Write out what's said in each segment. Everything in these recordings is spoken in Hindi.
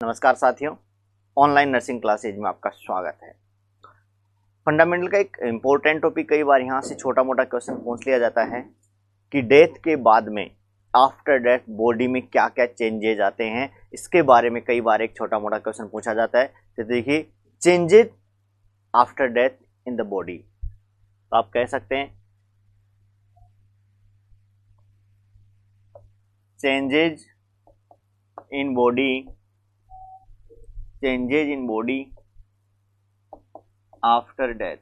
नमस्कार साथियों, ऑनलाइन नर्सिंग क्लासेज में आपका स्वागत है। फंडामेंटल का एक इम्पोर्टेंट टॉपिक, कई बार यहाँ से छोटा मोटा क्वेश्चन पूछ लिया जाता है कि डेथ के बाद में, आफ्टर डेथ बॉडी में क्या क्या चेंजेज आते हैं, इसके बारे में कई बार एक छोटा मोटा क्वेश्चन पूछा जाता है। तो देखिए, changes after death in the body, तो आप कह सकते हैं changes in body, changes in body after death,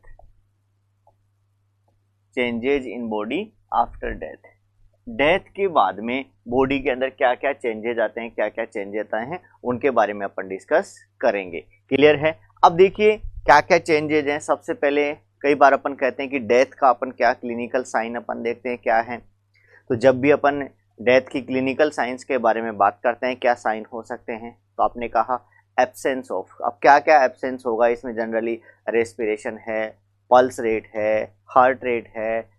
changes in body after death. Death के बाद में बॉडी के अंदर क्या क्या चेंजेज आते हैं, क्या क्या चेंजेस आते हैं, उनके बारे में अपन डिस्कस करेंगे। क्लियर है? अब देखिए क्या क्या चेंजेज हैं। सबसे पहले कई बार अपन कहते हैं कि डेथ का अपन क्या क्लिनिकल साइन अपन देखते हैं क्या है। तो जब भी अपन डेथ की क्लिनिकल साइंस के बारे में बात करते हैं, क्या साइन हो सकते हैं, तो आपने कहा एब्सेंस ऑफ। अब क्या क्या एब्सेंस होगा इसमें? जनरली रेस्पिरेशन है, पल्स रेट है, हार्ट रेट है,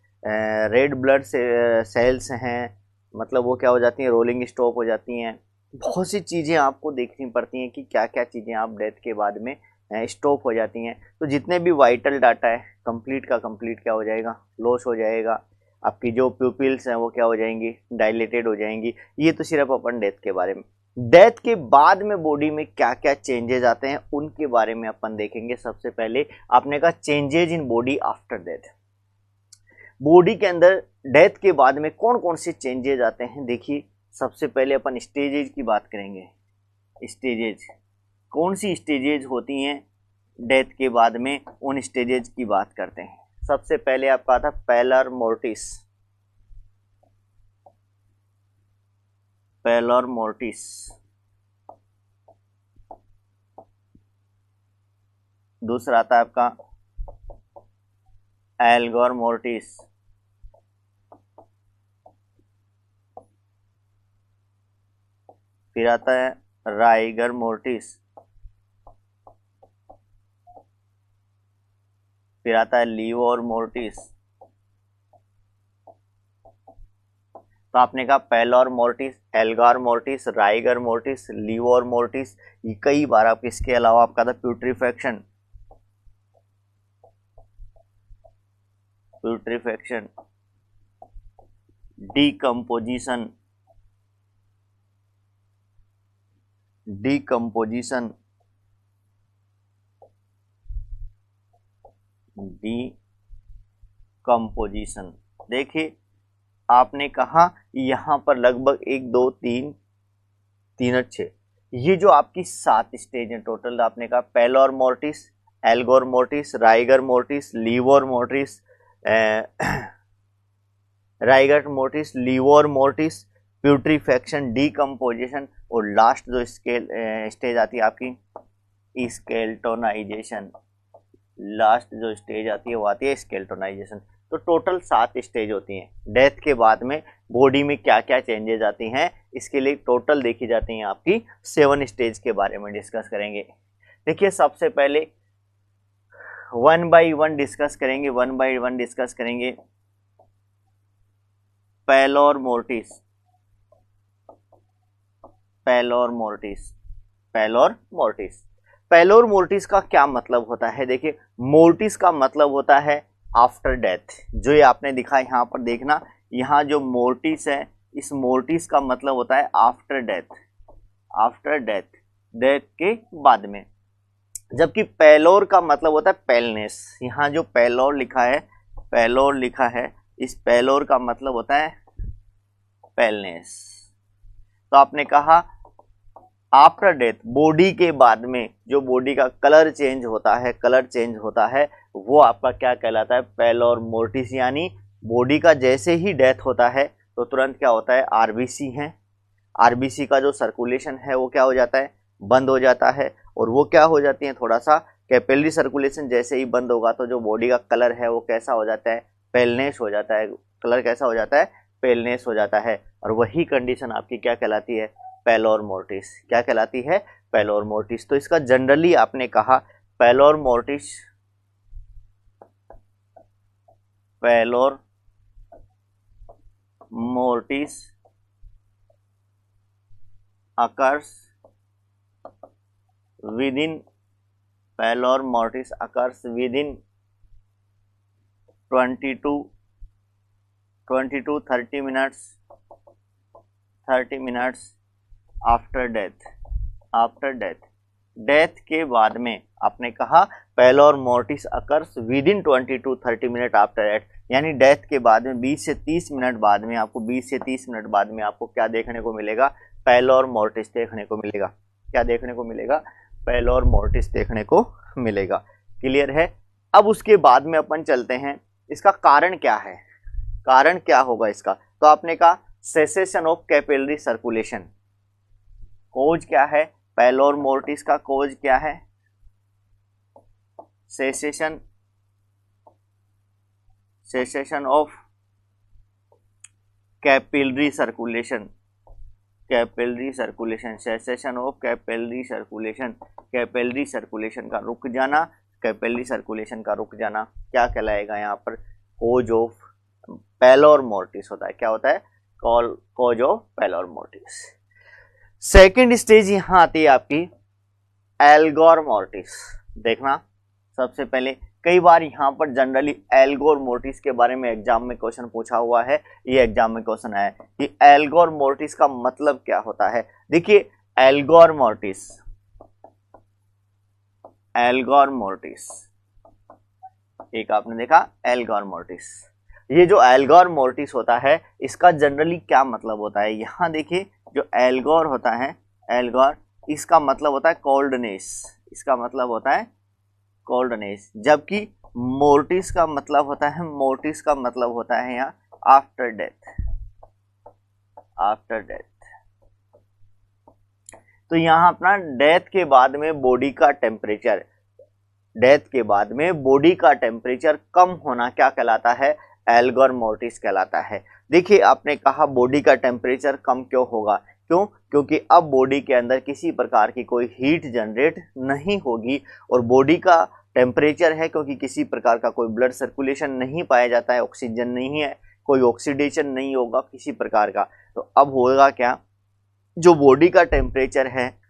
रेड ब्लड सेल्स हैं, मतलब वो क्या हो जाती हैं, रोलिंग स्टॉप हो जाती हैं। बहुत सी चीज़ें आपको देखनी पड़ती हैं कि क्या क्या चीज़ें आप डेथ के बाद में स्टॉप हो जाती हैं। तो जितने भी वाइटल डाटा है कंप्लीट का कंप्लीट क्या हो जाएगा, लॉस हो जाएगा। आपकी जो प्यूपिल्स हैं वो क्या हो जाएंगी, डायलेटेड हो जाएंगी। ये तो सिर्फ अपन डेथ के बारे में। डेथ के बाद में बॉडी में क्या क्या चेंजेस आते हैं उनके बारे में अपन देखेंगे। सबसे पहले आपने कहा changes in body after death. Body के अंदर डेथ के बाद में कौन कौन से चेंजेस आते हैं? देखिए, सबसे पहले अपन स्टेजेज की बात करेंगे। स्टेजेज, कौन सी स्टेजेज होती हैं डेथ के बाद में, उन स्टेजेज की बात करते हैं। सबसे पहले आपका था पैलर मोर्टिस, पैलर मोर्टिस। दूसरा आता है आपका एल्गोर मोर्टिस। फिर आता है राइगर मोर्टिस। फिर आता है लीवर मोर्टिस। तो आपने कहा pallor mortis, algor mortis, rigor mortis, livor mortis. ये कई बार आप, इसके अलावा आपका था putrefaction, putrefaction, decomposition, decomposition, decomposition. देखिए, आपने कहा यहां पर लगभग 1 2 3 3 और 6, ये जो आपकी 7 स्टेज है टोटल। आपने कहा pallor mortis, algor mortis, rigor mortis, livor mortis, rigor mortis, livor mortis, putrefaction, decomposition, और लास्ट जो स्टेज आती है आपकी स्केल्टोनाइजेशन। लास्ट जो स्टेज आती है वो आती है स्केल्टोनाइजेशन। तो टोटल 7 स्टेज होती हैं। डेथ के बाद में बॉडी में क्या क्या चेंजेस आती हैं, इसके लिए टोटल देखी जाती हैं आपकी 7 स्टेज के बारे में डिस्कस करेंगे। देखिए, सबसे पहले 1 बाई 1 डिस्कस करेंगे, 1 बाई 1 डिस्कस करेंगे। Pallor mortis, pallor mortis, pallor mortis. Pallor mortis का क्या मतलब होता है? देखिए, मोर्टिस का मतलब होता है आफ्टर डेथ। जो ये आपने दिखा यहाँ पर देखना, यहाँ जो मोर्टिस है, इस मोर्टिस का मतलब होता है after death, after death, death के बाद में। जबकि पैलोर का मतलब होता है पेलनेस। यहाँ जो पैलोर लिखा है, पैलोर लिखा है, इस पैलोर का मतलब होता है पेलनेस। तो आपने कहा आफ्टर डेथ, बॉडी के बाद में जो बॉडी का कलर चेंज होता है, कलर चेंज होता है, वो आपका क्या कहलाता है? Parallel mortis. यानी बॉडी का जैसे ही डेथ होता है तो तुरंत क्या होता है, आरबीसी है, आरबीसी का जो सर्कुलेशन है वो क्या हो जाता है, बंद हो जाता है। और वो क्या हो जाती है, थोड़ा सा कैपिलरी सर्कुलेशन जैसे ही बंद होगा तो जो बॉडी का कलर है वो कैसा हो जाता है, पेलनेस हो जाता है। कलर कैसा हो जाता है, पेलनेस हो जाता है। और वही कंडीशन आपकी क्या कहलाती है, पैलर मोर्टिस। क्या कहलाती है, पैलर मोर्टिस। तो इसका जनरली आपने कहा pallor mortis, pallor mortis occurs within pallor mortis occurs within 20 to 30 minutes after death के बाद में आपने कहा pallor mortis occurs within 20 to 30 minute after death, यानी डेथ के बाद में 20 से 30 मिनट बाद में आपको क्या देखने को मिलेगा? पैलोर मोर्टिस देखने को मिलेगा। क्या देखने को मिलेगा? पैलोर मोर्टिस देखने को मिलेगा। क्लियर है? अब उसके बाद में अपन चलते हैं, इसका कारण क्या है, कारण क्या होगा इसका? तो आपने कहा सेसेशन ऑफ कैपिलरी सर्कुलेशन। कोज क्या है? पैलोर मोर्टिस का कोज क्या है? Cessation of capillary circulation, cessation of capillary circulation का रुक जाना, क्या कहलाएगा यहाँ पर? कोज ऑफ पैलोर मोर्टिस होता है। क्या होता है? Cause of pallor mortis. Second stage यहां आती है आपकी एल्गोर मोर्टिस। देखना सबसे पहले, कई बार यहां पर जनरली एल्गोर मोर्टिस के बारे में एग्जाम में क्वेश्चन पूछा हुआ है। ये एग्जाम में क्वेश्चन आया कि एल्गोर मोर्टिस का मतलब क्या होता है। देखिए एल्गोर मोर्टिस, एक आपने देखा एल्गोर मोर्टिस। ये जो एल्गोर मोर्टिस होता है इसका जनरली क्या मतलब होता है? यहां देखिए जो एल्गोर होता है, इसका मतलब होता है कोल्डनेस, जबकि मोर्टिस का मतलब होता है यहाँ आफ्टर डेथ। तो यहाँ अपना डेथ के बाद में बॉडी का टेम्परेचर कम होना क्या कहलाता है? एल्गोर मोर्टिस कहलाता है। देखिए आपने कहा बॉडी का टेम्परेचर कम क्यों होगा? क्योंकि अब बॉडी के अंदर किसी प्रकार की कोई हीट जनरेट नहीं होगी, और बॉडी का टेम्परेचर है क्योंकि किसी प्रकार का कोई ब्लड सर्कुलेशन नहीं पाया जाता है, ऑक्सीजन नहीं है, कोई ऑक्सीडेशन नहीं होगा किसी प्रकार का। तो अब होगा क्या? जो बॉडी का टेम्परेचर है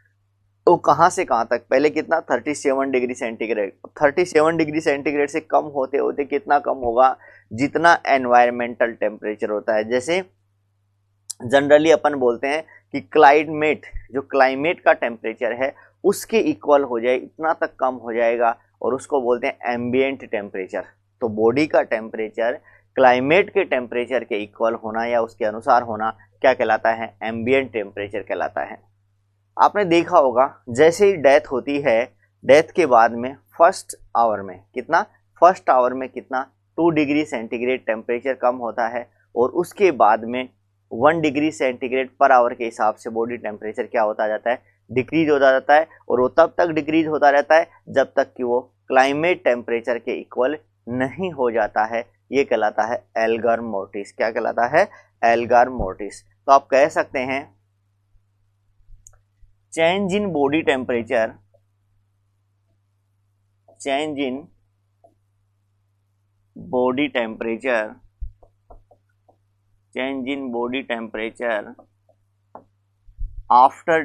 तो कहाँ से कहाँ तक? पहले कितना? 37 डिग्री सेंटीग्रेड। 37 डिग्री सेंटीग्रेड से कम होते होते कितना कम होगा? जितना एनवायरमेंटल टेम्परेचर होता है। जैसे जनरली अपन बोलते हैं कि क्लाइमेट का टेम्परेचर है उसके इक्वल हो जाए, इतना तक कम हो जाएगा, और उसको बोलते हैं एम्बिएंट टेम्परेचर। तो बॉडी का टेम्परेचर क्लाइमेट के टेम्परेचर के इक्वल होना या उसके अनुसार होना क्या कहलाता है? एम्बिएंट टेम्परेचर कहलाता है। आपने देखा होगा जैसे ही डेथ होती है, डेथ के बाद में फर्स्ट आवर में कितना 2 डिग्री सेंटीग्रेड टेम्परेचर कम होता है, और उसके बाद में 1 डिग्री सेंटीग्रेड पर आवर के हिसाब से बॉडी टेम्परेचर क्या होता जाता है? डिक्रीज होता जाता है, और वो तब तक डिक्रीज होता रहता है जब तक कि वो क्लाइमेट टेम्परेचर के इक्वल नहीं हो जाता है। ये कहलाता है एल्गोर मोर्टिस। क्या कहलाता है? एल्गोर मोर्टिस। तो आप कह सकते हैं change in body temperature after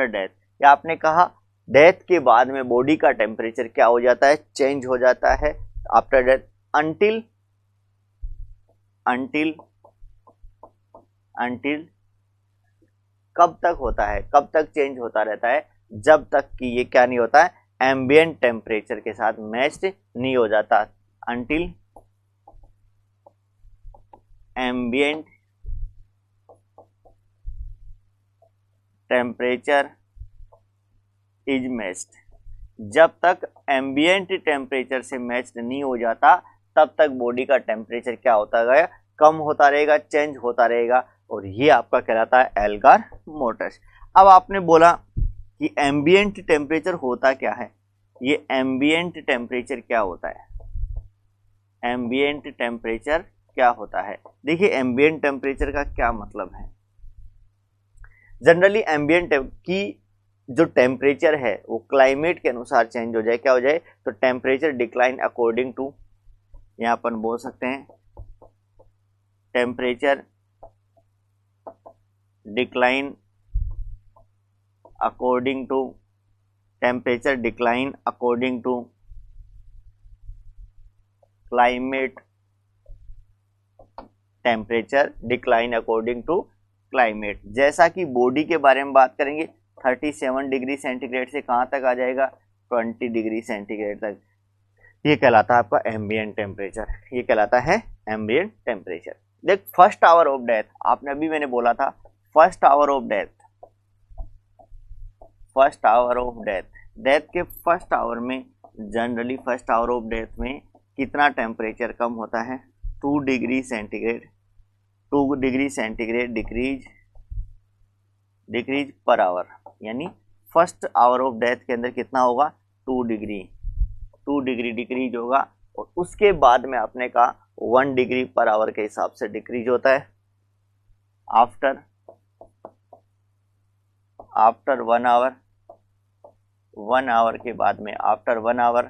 death, या आपने कहा डेथ के बाद में बॉडी का टेम्परेचर क्या हो जाता है? चेंज हो जाता है आफ्टर डेथ अंटिल कब तक होता है? कब तक चेंज होता रहता है? जब तक कि ये क्या नहीं होता है? एम्बिएंट टेम्परेचर के साथ मैच्ड नहीं हो जाता। Until ambient temperature is matched, जब तक एम्बिएंट टेम्परेचर से मैच्ड नहीं हो जाता तब तक बॉडी का टेम्परेचर क्या होता गया? कम होता रहेगा, चेंज होता रहेगा, और ये आपका कहलाता है एल्गोर मोर्टिस। अब आपने बोला कि एम्बिएंट टेम्परेचर होता क्या है? ये एम्बिएंट टेम्परेचर क्या होता है? एम्बिएंट टेम्परेचर क्या होता है? देखिए एम्बिएंट टेम्परेचर का क्या मतलब है। जनरली एम्बिएंट की जो टेम्परेचर है वो क्लाइमेट के अनुसार चेंज हो जाए, क्या हो जाए? तो टेम्परेचर डिक्लाइन अकॉर्डिंग टू, यहाँ अपन बोल सकते हैं temperature decline according to temperature decline according to climate, temperature decline according to climate. जैसा कि बॉडी के बारे में बात करेंगे 37 डिग्री सेंटीग्रेड से कहाँ तक आ जाएगा 20 डिग्री सेंटीग्रेड तक, ये कहलाता है आपका एम्बिएंट टेम्परेचर, ये कहलाता है एम्बिएंट टेम्परेचर। देख फर्स्ट आवर ऑफ डेथ, आपने अभी मैंने बोला था first hour of death, first hour of death, death के फर्स्ट आवर में generally first hour of death में कितना टेम्परेचर कम होता है 2 degree centigrade, 2 degree centigrade decrease per hour, यानी फर्स्ट आवर ऑफ डेथ के अंदर कितना होगा 2 डिग्री डिक्रीज होगा, और उसके बाद में आपने कहा 1 डिग्री पर आवर के हिसाब से डिक्रीज होता है। आफ्टर 1 आवर के बाद में आफ्टर 1 आवर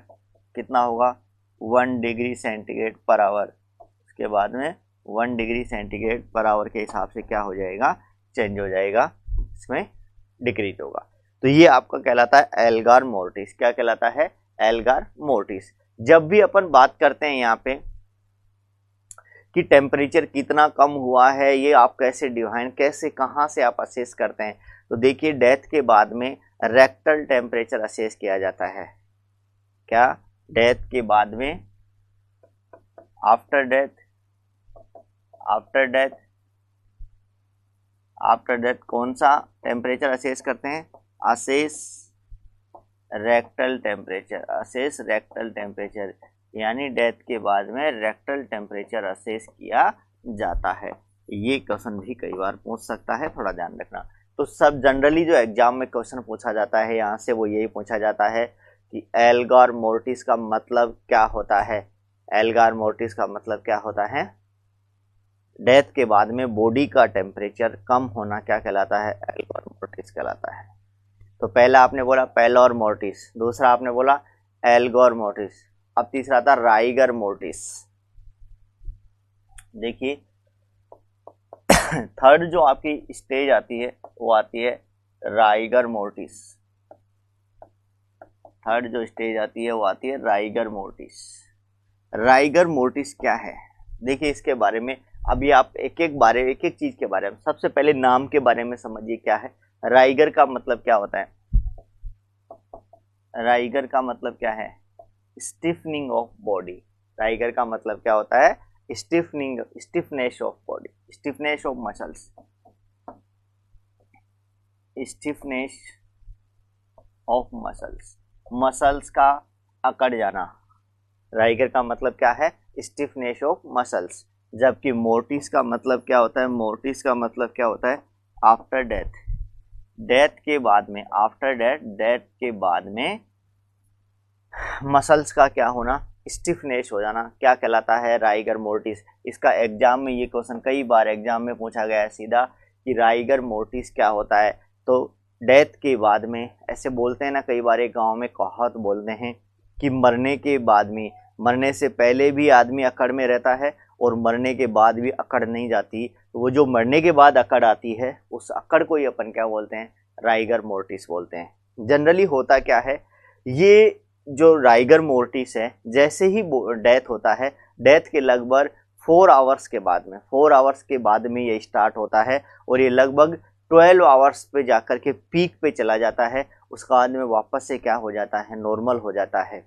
कितना होगा 1 डिग्री सेंटीग्रेड पर आवर, उसके बाद में 1 डिग्री सेंटीग्रेड पर आवर के हिसाब से क्या हो जाएगा चेंज हो जाएगा, इसमें डिक्रीज होगा। तो ये आपका कहलाता है एल्गार मोर्टिस। क्या कहलाता है एल्गार मोर्टिस। जब भी अपन बात करते हैं यहाँ पे कि टेम्परेचर कितना कम हुआ है, ये आप कैसे डिफाइन, कैसे कहाँ से आप असेस करते हैं, तो देखिए डेथ के बाद में रेक्टल टेम्परेचर असेस किया जाता है। क्या डेथ के बाद में आफ्टर डेथ कौन सा टेम्परेचर असेस करते हैं, असेस रेक्टल टेम्परेचर, यानी डेथ के बाद में रेक्टल टेम्परेचर असेस किया जाता है। ये क्वेश्चन भी कई बार पूछ सकता है, थोड़ा ध्यान रखना। तो सब जनरली जो एग्जाम में क्वेश्चन पूछा जाता है यहाँ से वो यही पूछा जाता है कि एल्गार मोर्टिस का मतलब क्या होता है, एल्गार मोर्टिस का मतलब क्या होता है, डेथ के बाद में बॉडी का टेम्परेचर कम होना क्या कहलाता है, एल्गार मोर्टिस कहलाता है। तो पहला आपने बोला पेलोर मोर्टिस, दूसरा आपने बोला एल्गार मोर्टिस, अब तीसरा था राइगर मोर्टिस। देखिए थर्ड जो आपकी स्टेज आती है वो आती है राइगर मोर्टिस, थर्ड जो स्टेज आती है वो आती है राइगर मोर्टिस। राइगर मोर्टिस क्या है, देखिए इसके बारे में अभी आप एक एक चीज के बारे में, सबसे पहले नाम के बारे में समझिए क्या है। राइगर का मतलब क्या होता है, राइगर का मतलब क्या है, स्टिफनिंग ऑफ बॉडी। राइगर का मतलब क्या होता है, stiffness of body, stiffness of muscles, stiffness of muscles, muscles का अकड़ जाना। राइगर का मतलब क्या है, स्टिफनेस ऑफ मसल्स। जबकि मोर्टिस का मतलब क्या होता है, मोर्टिस का मतलब क्या होता है, आफ्टर डेथ, डेथ के बाद में, आफ्टर डेथ के बाद में मसल्स का क्या होना, स्टिफनेस हो जाना, क्या कहलाता है राइगर मोर्टिस। इसका एग्जाम में ये क्वेश्चन कई बार एग्जाम में पूछा गया है सीधा कि राइगर मोर्टिस क्या होता है। तो डेथ के बाद में, ऐसे बोलते हैं ना कई बार एक गाँव में कहावत बोलते हैं कि मरने के बाद में, मरने से पहले भी आदमी अकड़ में रहता है और मरने के बाद भी अकड़ नहीं जाती, तो वो जो मरने के बाद अकड़ आती है उस अकड़ को ही अपन क्या बोलते हैं, राइगर मोर्टिस बोलते हैं। जनरली होता क्या है, ये जो राइगर मोर्टिस है जैसे ही डेथ होता है, डेथ के लगभग 4 आवर्स के बाद में, 4 आवर्स के बाद में ये स्टार्ट होता है और ये लगभग 12 आवर्स पे जाकर के पीक पे चला जाता है, उसका बाद में वापस से क्या हो जाता है, नॉर्मल हो जाता है।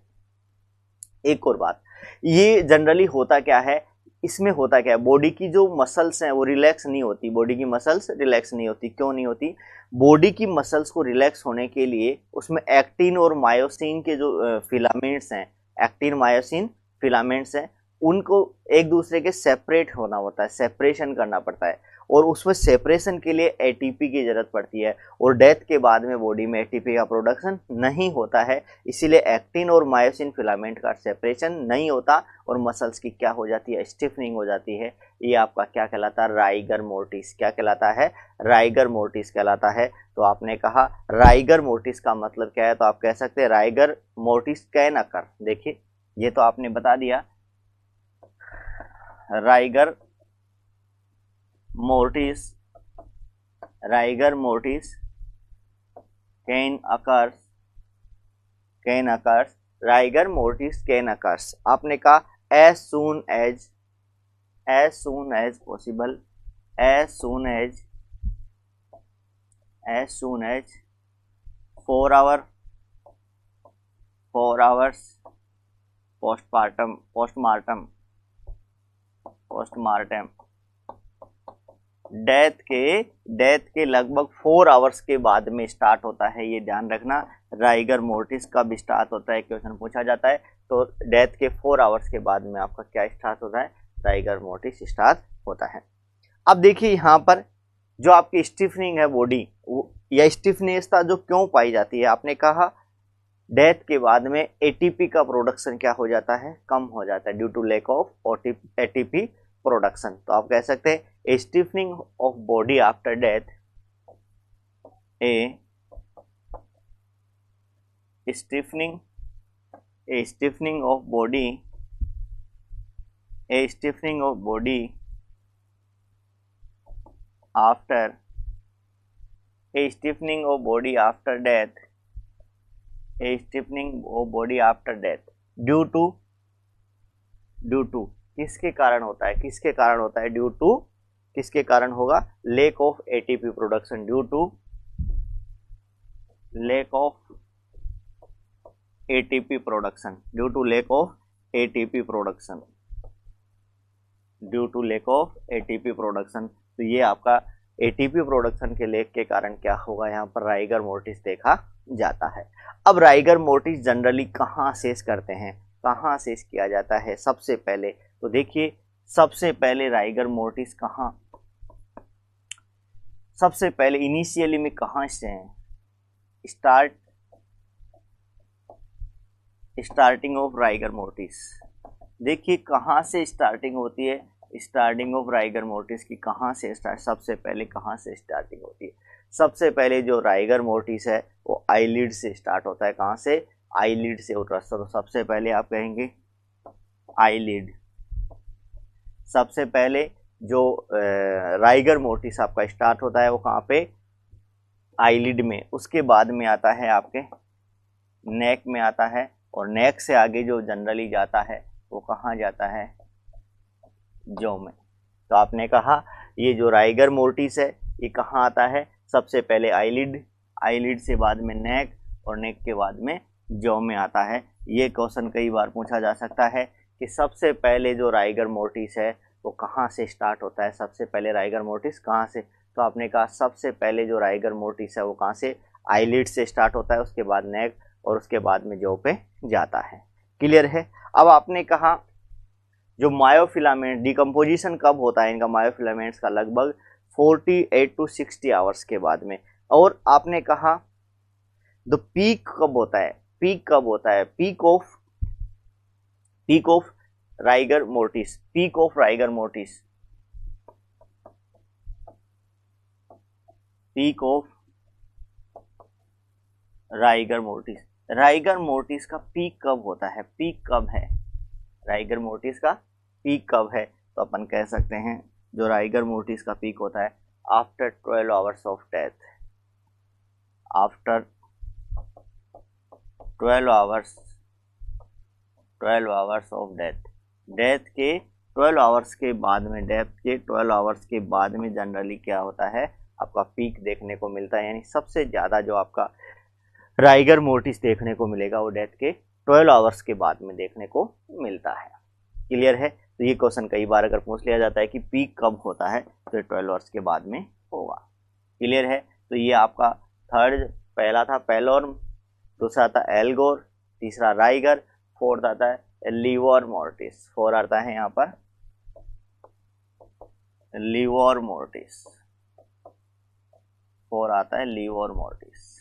एक और बात, ये जनरली होता क्या है, इसमें होता क्या है, बॉडी की जो मसल्स हैं वो रिलैक्स नहीं होती, बॉडी की मसल्स रिलैक्स नहीं होती। क्यों नहीं होती, बॉडी की मसल्स को रिलैक्स होने के लिए उसमें एक्टिन और मायोसिन के जो फिलामेंट्स हैं, एक्टिन मायोसिन फिलामेंट्स हैं, उनको एक दूसरे के सेपरेट होना होता है, सेपरेशन करना पड़ता है, और उसमें सेपरेशन के लिए एटीपी की जरूरत पड़ती है। और डेथ के बाद में बॉडी में एटीपी का प्रोडक्शन नहीं होता है, इसीलिए एक्टिन और मायोसिन फिलामेंट का सेपरेशन नहीं होता और मसल्स की क्या हो जाती है, स्टिफनिंग हो जाती है। ये आपका क्या कहलाता है, राइगर मोर्टिस। क्या कहलाता है, राइगर मोर्टिस कहलाता है। तो आपने कहा राइगर मोर्टिस का मतलब क्या है, तो आप कह सकते हैं राइगर मोर्टिस कैन अकर। देखिए ये तो आपने बता दिया, rigor mortis, rigor mortis can occurs rigor mortis can occurs. आपने कहा as soon as possible, as soon as 4 hours postmortem death के लगभग 4 आवर्स के बाद में स्टार्ट होता है। ये ध्यान रखना, राइगर मोर्टिस कब स्टार्ट होता है, क्वेश्चन पूछा जाता है तो डेथ के 4 आवर्स के बाद में आपका क्या स्टार्ट होता है, राइगर मोर्टिस स्टार्ट होता है। अब देखिए यहाँ पर जो आपकी स्टिफनिंग है बॉडी, या स्टिफनेस जो क्यों पाई जाती है, आपने कहा डेथ के बाद में एटीपी का प्रोडक्शन क्या हो जाता है, कम हो जाता है due to lack of ATP production. तो आप कह सकते हैं stiffening of body after death, stiffening of body after death due to किसके कारण होता है, ड्यू टू किसके कारण होगा, lack of ATP production, due to lack of ATP production, तो ये आपका एटीपी प्रोडक्शन के लेक के कारण क्या होगा, यहाँ पर राइगर मोर्टिस देखा जाता है। अब राइगर मोर्टिस जनरली कहाँ असेस करते हैं, कहाँ असेस किया जाता है, सबसे पहले तो देखिए, सबसे पहले राइगर मोर्टिस कहाँ, सबसे पहले इनिशियली में कहाँ से हैं, स्टार्टिंग ऑफ राइगर मोर्टिस। देखिए कहाँ से स्टार्टिंग होती है, स्टार्टिंग ऑफ राइगर मोर्टिस की कहाँ से सबसे पहले कहाँ से स्टार्टिंग होती है, सबसे पहले जो राइगर मोर्टिस है वो आईलिड से स्टार्ट होता है। कहाँ से, आईलिड से होता है। तो सबसे पहले आप कहेंगे आईलिड, सबसे पहले जो राइगर मोर्टिस आपका स्टार्ट होता है वो कहाँ पे, आईलिड में। उसके बाद में आता है आपके नेक में आता है, और नेक से आगे जो जनरली जाता है वो कहाँ जाता है, जॉ में। तो आपने कहा ये जो राइगर मोर्टिस है ये कहाँ आता है, सबसे पहले आईलिड, आईलिड से बाद में नेक, और नेक के बाद में जॉ में आता है। ये क्वेश्चन कई बार पूछा जा सकता है कि सबसे पहले जो राइगर मोर्टिस है वो कहाँ से स्टार्ट होता है, सबसे पहले राइगर मोर्टिस कहाँ से। तो आपने कहा सबसे पहले जो राइगर मोर्टिस है वो कहाँ से, आईलिड से स्टार्ट होता है, उसके बाद नेक, और उसके बाद में जॉ पे जाता है। क्लियर है। अब आपने कहा जो मायोफिलामेंट डिकम्पोजिशन कब होता है इनका, मायोफिलामेंट्स का लगभग 48 to 60 आवर्स के बाद में। और आपने कहा द पीक कब होता है, पीक कब होता है, peak of rigor mortis, peak of rigor mortis, peak of rigor mortis. Rigor mortis का पीक कब होता है, पीक कब है, राइगर मोर्टिस का पीक कब है। तो अपन कह सकते हैं जो राइगर मोर्टिस का पीक होता है after 12 hours of death, after 12 hours of death, death के 12 आवर्स के बाद में, डेथ के 12 आवर्स के बाद में जनरली क्या होता है, आपका पीक देखने को मिलता है। यानी सबसे ज़्यादा जो आपका राइगर मोर्टिस देखने को मिलेगा वो डेथ के 12 आवर्स के बाद में देखने को मिलता है। क्लियर है। तो ये क्वेश्चन कई बार अगर पूछ लिया जाता है कि पीक कब होता है तो 12 आवर्स के बाद में होगा। क्लियर है। तो ये आपका थर्ड, पहला था पेलोर्म, दूसरा था एल्गोर, तीसरा राइगर, फोर्थ आता है लिवर मोर्टिस, फोर आता है यहाँ पर लिवर मोर्टिस, फोर आता है लिवर मोर्टिस।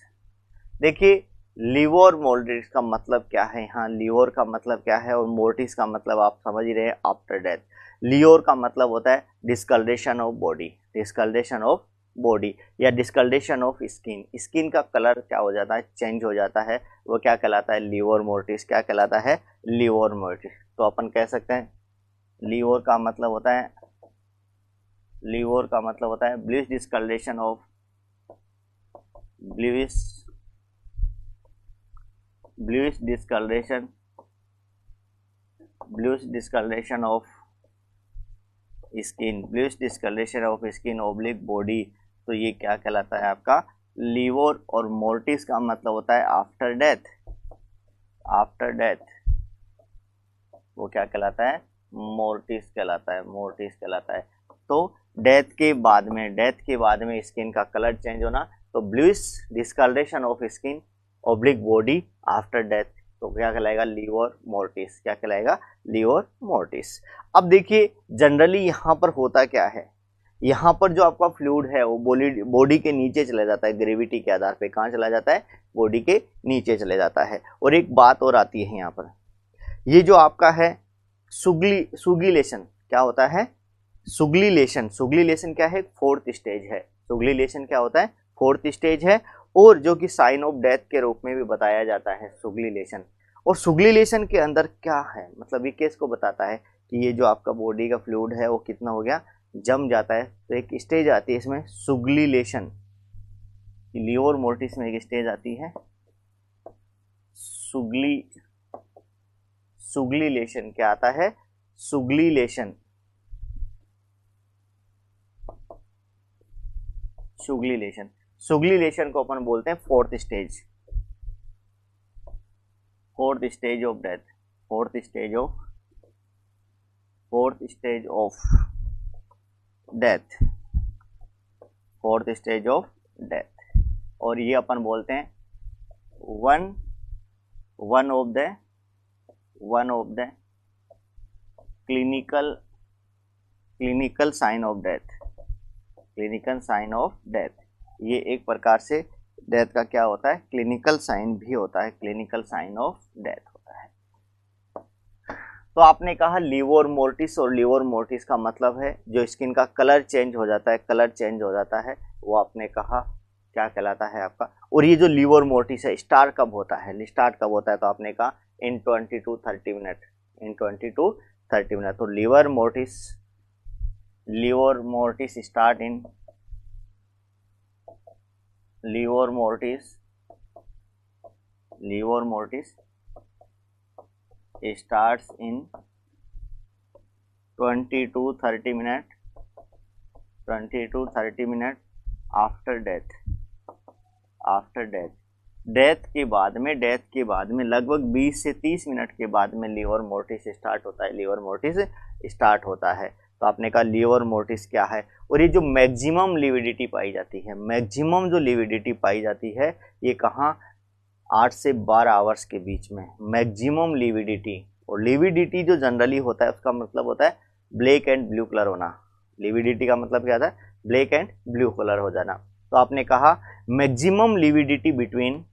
देखिए लिवर मोर्टिस का मतलब क्या है, यहाँ लिवर का मतलब क्या है और मोर्टिस का मतलब आप समझ ही रहे हैं आफ्टर डेथ। लिवर का मतलब होता है discoloration of body, discoloration of body या डिस्कलरेशन ऑफ स्किन, स्किन का कलर क्या हो जाता है, चेंज हो जाता है, वो क्या कहलाता है, लिवर मोर्टिस। क्या कहलाता है, लिवर मोर्टिस। तो अपन कह सकते हैं लिवर का मतलब होता है, लिवर का मतलब होता है bluish discoloration of, bluish bluish discoloration of skin oblique body, तो ये क्या कहलाता है आपका लीवर, और मोर्टिस का मतलब होता है आफ्टर डेथ। वो क्या कहलाता है मोर्टिस कहलाता है। तो डेथ के बाद में स्किन का कलर चेंज होना, तो bluish discoloration of skin oblique body after death, तो क्या कहलाएगा लीवर मोर्टिस। अब देखिए जनरली यहाँ पर होता क्या है, यहाँ पर जो आपका फ्लूइड है वो बॉडी के नीचे चला जाता है, ग्रेविटी के आधार पे कहाँ चला जाता है, बॉडी के नीचे चले जाता है। और एक बात और आती है यहाँ पर, ये जो आपका है सुगलिलेशन, क्या होता है सुगलिलेशन क्या है, फोर्थ स्टेज है। सुगलिलेशन क्या होता है, फोर्थ स्टेज है, और जो कि साइन ऑफ डेथ के रूप में भी बताया जाता है सुगलिलेशन। और सुगलिलेशन के अंदर क्या है, मतलब ये केस को बताता है कि ये जो आपका बॉडी का फ्लूइड है वो कितना हो गया, जम जाता है। तो एक स्टेज आती है इसमें सुगलिलेशन, लीवर मोर्टिस में एक स्टेज आती है सुगलिलेशन। क्या आता है, सुगलिलेशन को अपन बोलते हैं fourth stage of death, fourth stage of death. और ये अपन बोलते हैं one of the clinical sign of death. ये एक प्रकार से डेथ का क्या होता है, क्लिनिकल साइन भी होता है, क्लिनिकल साइन ऑफ डेथ होता है। तो आपने कहा लीवर मोर्टिस, और लीवर मोर्टिस का मतलब है जो स्किन का कलर चेंज हो जाता है, वो आपने कहा क्या कहलाता है आपका। और ये जो लीवर मोर्टिस है स्टार्ट कब होता है, तो आपने कहा इन 20 to 30 मिनट, तो livor mortis start in 20 to 30 minute after death के बाद में लगभग 20 से 30 मिनट के बाद में लीवर मोर्टिस स्टार्ट होता है। तो आपने कहा लीवर मोर्टिस क्या है। और ये जो मैक्सिमम लिविडिटी पाई जाती है, ये कहाँ, 8 से 12 आवर्स के बीच में मैक्सिमम लिविडिटी। और लिविडिटी जो जनरली होता है उसका मतलब होता है ब्लैक एंड ब्लू कलर होना। लिविडिटी का मतलब क्या होता है, ब्लैक एंड ब्लू कलर हो जाना। तो आपने कहा maximum lividity between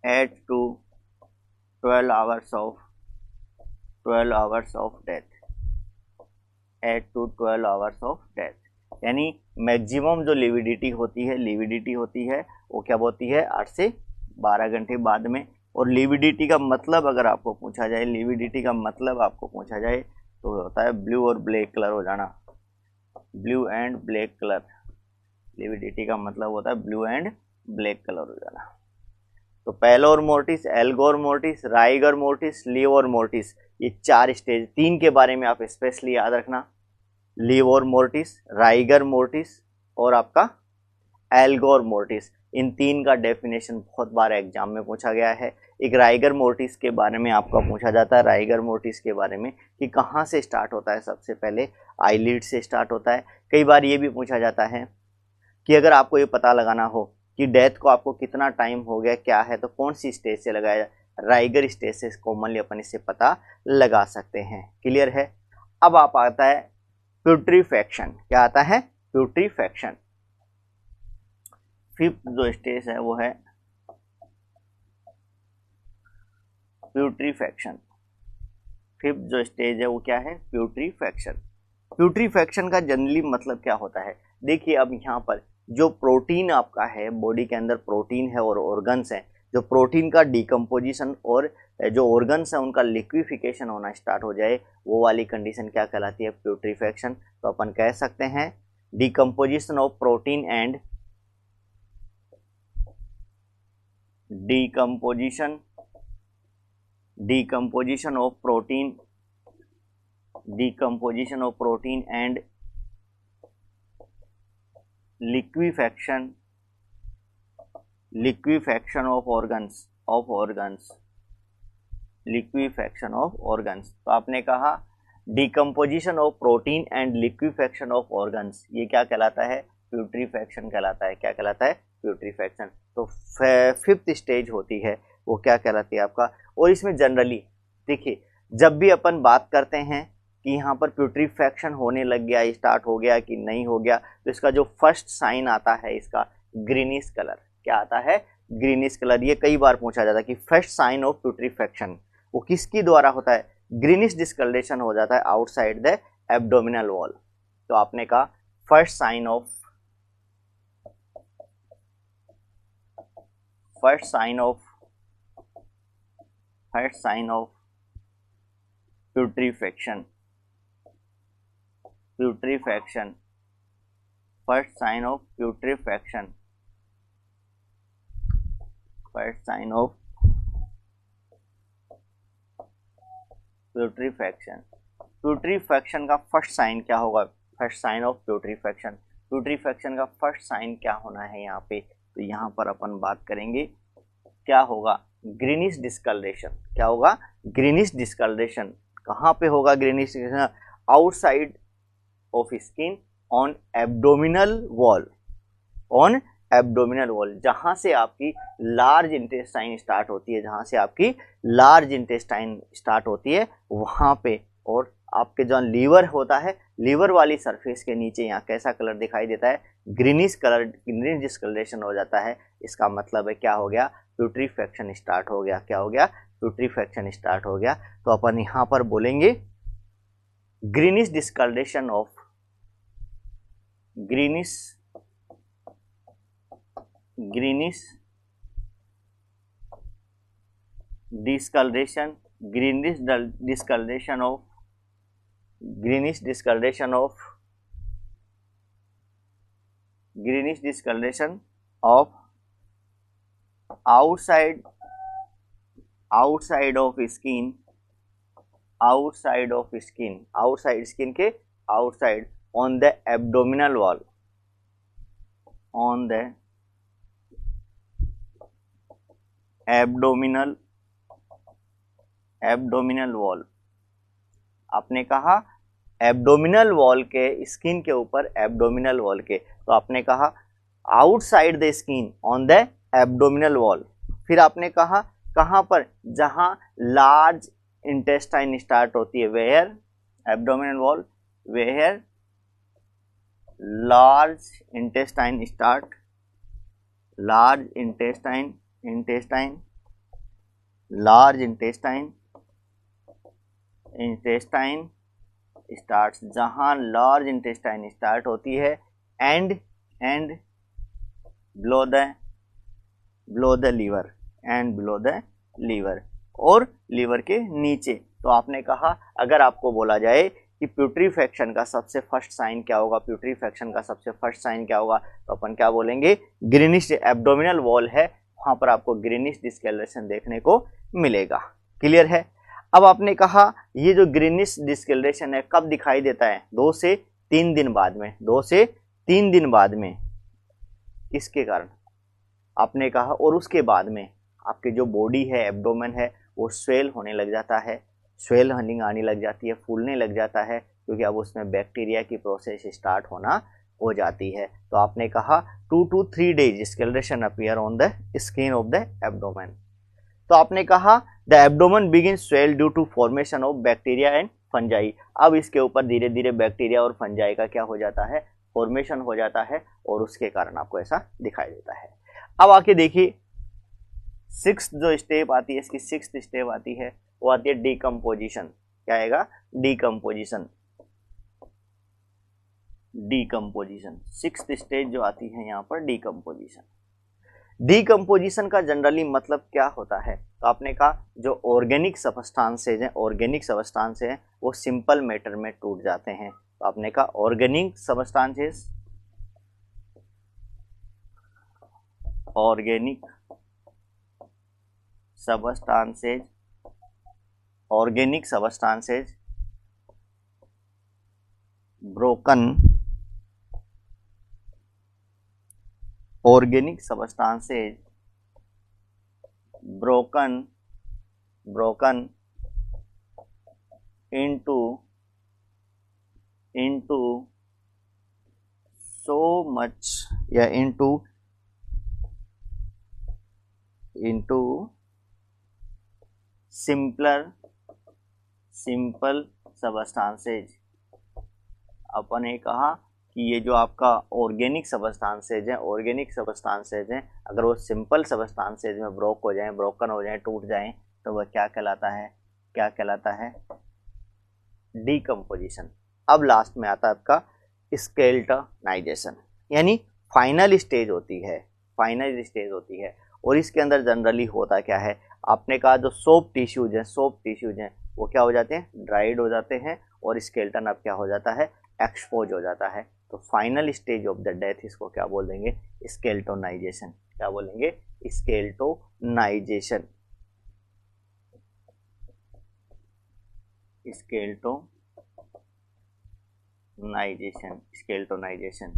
8 to 12 hours of death. यानी मैक्सिमम जो लिविडिटी होती है वो क्या होती है, 8 से 12 घंटे बाद में। और लिविडिटी का मतलब अगर आपको पूछा जाए तो होता है ब्लू और ब्लैक कलर हो जाना, blue and black colour. Lividity का मतलब होता है ब्लू एंड ब्लैक कलर हो जाना। तो pallor mortis, algor mortis, rigor mortis, livor mortis, ये 4 स्टेज, 3 के बारे में आप स्पेशली याद रखना, लीवर मोर्टिस, राइगर मोर्टिस और आपका एल्गोर मोर्टिस। इन 3 का डेफिनेशन बहुत बार एग्जाम में पूछा गया है। एक राइगर मोर्टिस के बारे में आपका पूछा जाता है, राइगर मोर्टिस के बारे में कि कहाँ से स्टार्ट होता है, सबसे पहले आईलिड से स्टार्ट होता है। कई बार ये भी पूछा जाता है कि अगर आपको ये पता लगाना हो कि डेथ को आपको कितना टाइम हो गया क्या है, तो कौन सी स्टेज से लगाया, राइगर स्टेज से कॉमनली अपन इससे पता लगा सकते हैं। क्लियर है। अब आप आता है प्यूट्रीफैक्शन। क्या आता है, प्यूट्रीफैक्शन। फिफ्थ जो स्टेज है वो है प्यूट्रीफैक्शन। फिफ्थ जो स्टेज है वो क्या है, प्यूट्रीफैक्शन। प्यूट्रीफैक्शन का जनरली मतलब क्या होता है, देखिए अब यहाँ पर जो प्रोटीन आपका है, बॉडी के अंदर प्रोटीन है और ऑर्गन्स हैं, जो प्रोटीन का डिकम्पोजिशन और जो ऑर्गन्स है उनका लिक्विफिकेशन होना स्टार्ट हो जाए, वो वाली कंडीशन क्या कहलाती है? प्यूट्रीफैक्शन। तो अपन कह सकते हैं decomposition of protein and decomposition of protein and liquefaction of organs तो आपने कहा decomposition of protein and liquefaction of organs, ये क्या कहलाता है? प्यूट्रीफैक्शन कहलाता है। क्या कहलाता है? प्यूट्रीफैक्शन। तो फिफ्थ स्टेज होती है वो क्या कहलाती है आपका? और इसमें जनरली देखिए, जब भी अपन बात करते हैं कि यहाँ पर प्यूट्रीफैक्शन होने लग गया, स्टार्ट हो गया कि नहीं हो गया, तो इसका जो फर्स्ट साइन आता है इसका ग्रीनिश कलर। क्या आता है? Greenish colour. ये कई बार पूछा जाता है कि फर्स्ट साइन ऑफ प्यूट्रीफैक्शन वो किसकी द्वारा होता है? ग्रीनिश डिस्कलरेशन हो जाता है आउटसाइड द एब्डोमिनल वॉल। तो आपने कहा first sign of putrefaction first sign of putrefaction का फर्स्ट साइन क्या होगा? फर्स्ट साइन ऑफ प्यूट्रीफैक्शन का फर्स्ट साइन क्या होना है यहाँ पे? तो यहाँ पर अपन बात करेंगे क्या होगा? Greenish discoloration. क्या होगा? Greenish discoloration. कहाँ पे होगा greenish discoloration? Outside of skin on abdominal wall, जहां से आपकी लार्ज इंटेस्टाइन स्टार्ट होती है वहां पे। और आपके जो लीवर होता है, लीवर वाली सरफेस के नीचे यहाँ कैसा कलर दिखाई देता है? ग्रीनिश कलर, ग्रीनिश डिस्कलरेशन हो जाता है। इसका मतलब है क्या हो गया? प्यूट्रीफैक्शन स्टार्ट हो गया। क्या हो गया? प्यूट्रीफैक्शन स्टार्ट हो गया। तो अपन यहाँ पर बोलेंगे greenish discoloration of greenish discoloration of outside of skin, outside skin के outside on the abdominal wall, abdominal wall. आपने कहा एब्डोमिनल वॉल के, स्किन के ऊपर एब्डोमिनल वॉल के। तो आपने कहा outside the skin on the abdominal wall. फिर आपने कहा कहाँ पर? जहां लार्ज इंटेस्टाइन स्टार्ट होती है। Where? Abdominal wall, where large intestine start, large intestine start, जहां लार्ज इंटेस्टाइन स्टार्ट होती है एंड बिलो द लीवर, और लीवर के नीचे। तो आपने कहा अगर आपको बोला जाए कि प्यूट्रीफैक्शन का सबसे फर्स्ट साइन क्या होगा, तो अपन क्या बोलेंगे? ग्रीनिश एब्डोमिनल वॉल है, वहां पर आपको ग्रीनिश डिस्कलरेशन देखने को मिलेगा। क्लियर है? अब आपने कहा ये जो ग्रीनिश डिस्कलरेशन है कब दिखाई देता है? 2 से 3 दिन बाद में। इसके कारण आपने कहा, और उसके बाद में आपके जो बॉडी है, एब्डोमेन है, वो स्वेल होने लग जाता है, स्वेलिंग आने लग जाती है, फूलने लग जाता है, क्योंकि अब उसमें बैक्टीरिया की प्रोसेस स्टार्ट होना हो जाती है। तो आपने कहा 2 to 3 days discolouration appear on the skin of the abdomen. तो आपने कहा the abdomen begin swell due to formation of bacteria and fungi. अब इसके ऊपर धीरे धीरे बैक्टीरिया और फंजाई का क्या हो जाता है? फॉर्मेशन हो जाता है, और उसके कारण आपको ऐसा दिखाई देता है। अब आके देखिए 6th जो स्टेप आती है, इसकी 6th स्टेप आती है, वो आती है डिकम्पोजिशन। क्या आएगा? डिकम्पोजिशन। 6th स्टेज जो आती है यहाँ पर डिकम्पोजिशन। डीकम्पोजिशन का जनरली मतलब क्या होता है? तो आपने कहा जो ऑर्गेनिक सबस्टांसेज हैं, ऑर्गेनिक सबस्टांस हैं वो सिंपल मैटर में टूट जाते हैं। तो आपने कहा organic substances, organic substances, organic substances broken, organic substances broken into so much या into simple सबस्टांसेज। अपन ने कहा कि ये जो आपका ऑर्गेनिक सबस्टांसेज है, ऑर्गेनिक सबस्टांसेज हैं, अगर वो सिंपल सबस्टांसेज में ब्रोक हो जाएं, ब्रोकन हो जाएं, टूट जाएं, तो वह क्या कहलाता है? क्या कहलाता है? डीकम्पोजिशन। अब लास्ट में आता है आपका स्केल्टनाइजेशन, यानी फाइनल स्टेज होती है, फाइनल स्टेज होती है। और इसके अंदर जनरली होता क्या है? आपने कहा जो सोप टिश्यूज हैं वो क्या हो जाते हैं? ड्राइड हो जाते हैं, और स्केल्टन अब क्या हो जाता है? एक्सपोज हो जाता है। तो final stage of the death इसको क्या बोल देंगे? स्केल्टोनाइजेशन। क्या बोलेंगे? स्केल्टोनाइजेशन। स्केल्टोनाइजेशन